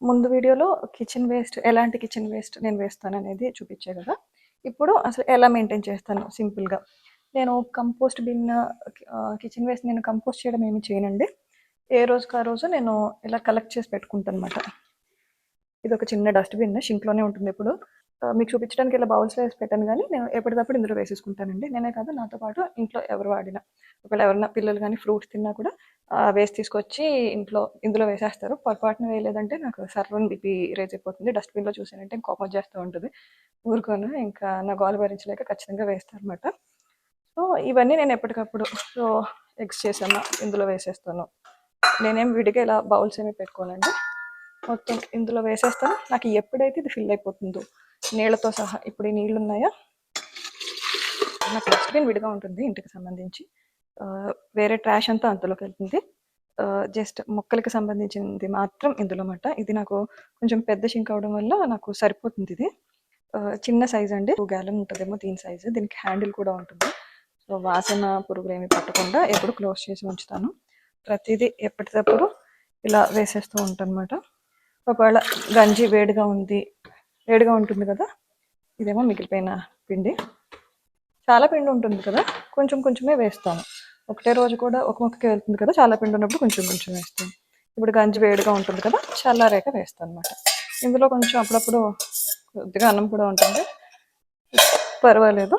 ముందు వీడియోలో kitchen waste ఎలాంటి కిచెన్ వేస్ట్ నేను వేస్తాననేది చూపించా కదా! ఇప్పుడు అసలు ఎలా మెయింటైన్ చేస్తాను సింపుల్‌గా. నేను కంపోస్ట్ బిన్ కిచెన్ వేస్ట్ నేను కంపోస్ట్ చేయడం ఏమి చేయనండి. ఏ రోజుకి ఆ రోజు నేను ఇలా కలెక్ట్ చేసి పెట్టుకుంటానమాట. ఇదొక చిన్న డస్ట్‌బిన్ షింక్‌లోనే ఉంటుందెప్పుడు. మీకు చూపించడానికి ఇలా బౌల్స్‌లో వేసి పెట్టాను గానీ, నేను ఎప్పటిదప్పుడు ఇందులో వేసేసుకుంటానండి. నేనే కాదు నాతో పాటు ఇంట్లో ఎవరు వాడినా. ఒకవేళ ఎవరైనా పిల్లలు గానీ ఫ్రూట్స్ తిన్నా కూడా వేస్ట్ తీసుకొచ్చి ఇందులో వేసేస్తారు. పొరపాటున వేయలేదంటే నాకు సర్రున బీపీ రైజ్ అయిపోతుంది. డస్ట్‌బిన్‌లో చూసానంటే కోపం వచ్చేస్తూ ఉంటది. ఊరుకోను. ఇంకా నా గోల భరించలేక ఖచ్చితంగా వేస్తానమాట. సో, ఇవన్నీ నేను ఎప్పటికప్పుడు ఎగ్స్ చేశామా ఇందులో వేసేస్తాను. నేనేం విడిగా ఇలా బౌల్స్ ఏమి పెట్టుకోనండి. మొత్తం ఇందులో వేసేస్తాను. నాకు ఎప్పుడైతే ఇది ఫిల్ అయిపోతుందో నీళ్ళతో సహా, ఇప్పుడు ఈ నీళ్ళు ఉన్నాయా, నాకు డస్ట్‌బిన్ విడిగా ఉంటుంది ఇంటికి సంబంధించి. వేరే ట్రాష్ అంతా అందులోకి వెళ్తుంది. జస్ట్ మొక్కలకి సంబంధించింది మాత్రం ఇందులో మాట. ఇది నాకు కొంచెం పెద్ద షింక్ అవడం వల్ల నాకు సరిపోతుంది ఇది. చిన్న సైజ్ అండి, 2 గ్యాలన్ ఉంటుందేమో దీని సైజు. దీనికి హ్యాండిల్ కూడా ఉంటుంది. సో వాసన పురుగులు ఏమి పట్టకుండా ఎప్పుడు క్లోజ్ చేసి ఉంచుతాను. ప్రతిదీ ఎప్పటికప్పుడు ఇలా వేసేస్తూ ఉంటాను అనమాట. ఒకవేళ గంజి వేడిగా ఉంటుంది కదా, ఇదేమో మిగిలిపోయిన పిండి, చాలా పిండి ఉంటుంది కదా, కొంచెం కొంచెమే వేస్తాను. ఒకటే రోజు కూడా ఒక మొక్కకి వెళ్తుంది కదా, చాలా పిండి ఉన్నప్పుడు కొంచెం కొంచెం వేస్తాను. ఇప్పుడు గంజి వేడిగా ఉంటుంది కదా, చల్లారాక వేస్తాను అనమాట. ఇందులో కొంచెం అప్పుడప్పుడు కొద్దిగా అన్నం కూడా ఉంటుంది, పర్వాలేదు.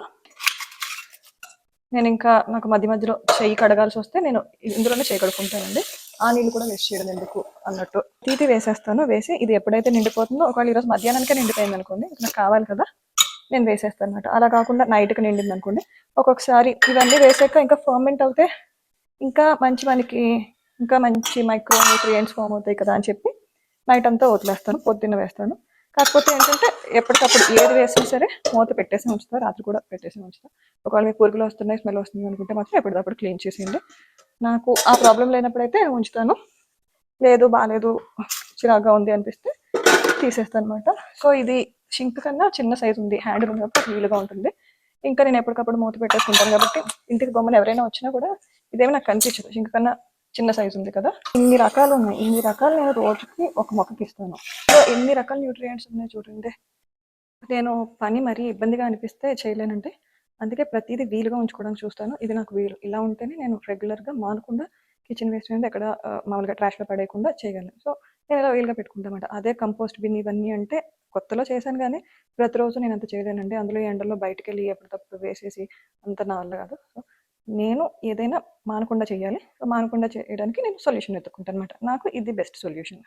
నేను ఇంకా నాకు మధ్య మధ్యలో చెయ్యి కడగాల్సి వస్తే నేను ఇందులోనే చెయ్యి కడుక్కుంటానండి. ఆ నీళ్ళు కూడా వేస్ట్ చేయడం ఎందుకు అన్నట్టు తీతి వేసేస్తాను. వేసి ఇది ఎప్పుడైతే నిండిపోతుందో, ఒకవేళ ఈరోజు మధ్యాహ్నానికే నిండిపోయింది అనుకోండి, నాకు కావాలి కదా, నేను వేసేస్తాను అనమాట. అలా కాకుండా నైట్కి నిండింది అనుకోండి, ఒక్కొక్కసారి ఇవన్నీ వేసాక ఇంకా ఫర్మెంట్ అవుతే ఇంకా మంచి మైక్రో న్యూట్రియంట్స్ ఫామ్ అవుతాయి కదా అని చెప్పి నైట్ అంతా వదిలేస్తాను, పొద్దున్న వేస్తాను. కాకపోతే ఏంటంటే ఎప్పటికప్పుడు ఏది వేసినా సరే మూత పెట్టేసి ఉంచుతా, రాత్రి కూడా పెట్టేసి ఉంచుతా. ఒకవేళ మీకు పురుగులు వస్తున్నాయి, స్మెల్ వస్తుంది అనుకుంటే మాత్రం ఎప్పటికప్పుడు క్లీన్ చేసేయండి. నాకు ఆ ప్రాబ్లం లేనప్పుడైతే ఉంచుతాను. లేదు బాగాలేదు, చిరాగ్గా ఉంది అనిపిస్తే తీసేస్తాను అనమాట. సో ఇది షింక్ కన్నా చిన్న సైజు ఉంది, హ్యాండిల్ ఉంది కాబట్టి వీలుగా ఉంటుంది. ఇంకా నేను ఎప్పటికప్పుడు మూత పెట్టేసుకుంటాను కాబట్టి ఇంటికి బొమ్మలు ఎవరైనా వచ్చినా కూడా ఇదేమి నాకు కనిపించదు. షింక్ కన్నా చిన్న సైజు ఉంది కదా. ఇన్ని రకాలు ఉన్నాయి, ఇన్ని రకాలు నేను రోజుకి ఒక మొక్కకి ఇస్తాను. సో ఎన్ని రకాల న్యూట్రియంట్స్ ఉన్నాయి చూడండి. నేను పని మరీ ఇబ్బందిగా అనిపిస్తే చేయలేనంటే, అందుకే ప్రతిదీ వీలుగా ఉంచుకోవడానికి చూస్తాను. ఇది నాకు వీలు, ఇలా ఉంటేనే నేను రెగ్యులర్గా మానకుండా కిచెన్ వేస్ట్ అనేది ఎక్కడ మామూలుగా ట్రాష్లో పడేయకుండా చేయగలను. సో నేను ఇలా వీలుగా పెట్టుకుంటామాట. అదే కంపోస్ట్ బిన్ ఇవన్నీ అంటే కొత్తలో చేశాను కానీ ప్రతిరోజు నేను అంత చేయలేనండి. అందులో ఎండలో బయటకు వెళ్ళి ఎప్పటికప్పుడు వేసేసి అంత నా వల్ల కాదు. సో నేను ఏదైనా మానకుండా చేయాలి. సో మానకుండా చేయడానికి నేను సొల్యూషన్ వెతుక్కుంటాను అనమాట. నాకు ఇది బెస్ట్ సొల్యూషన్.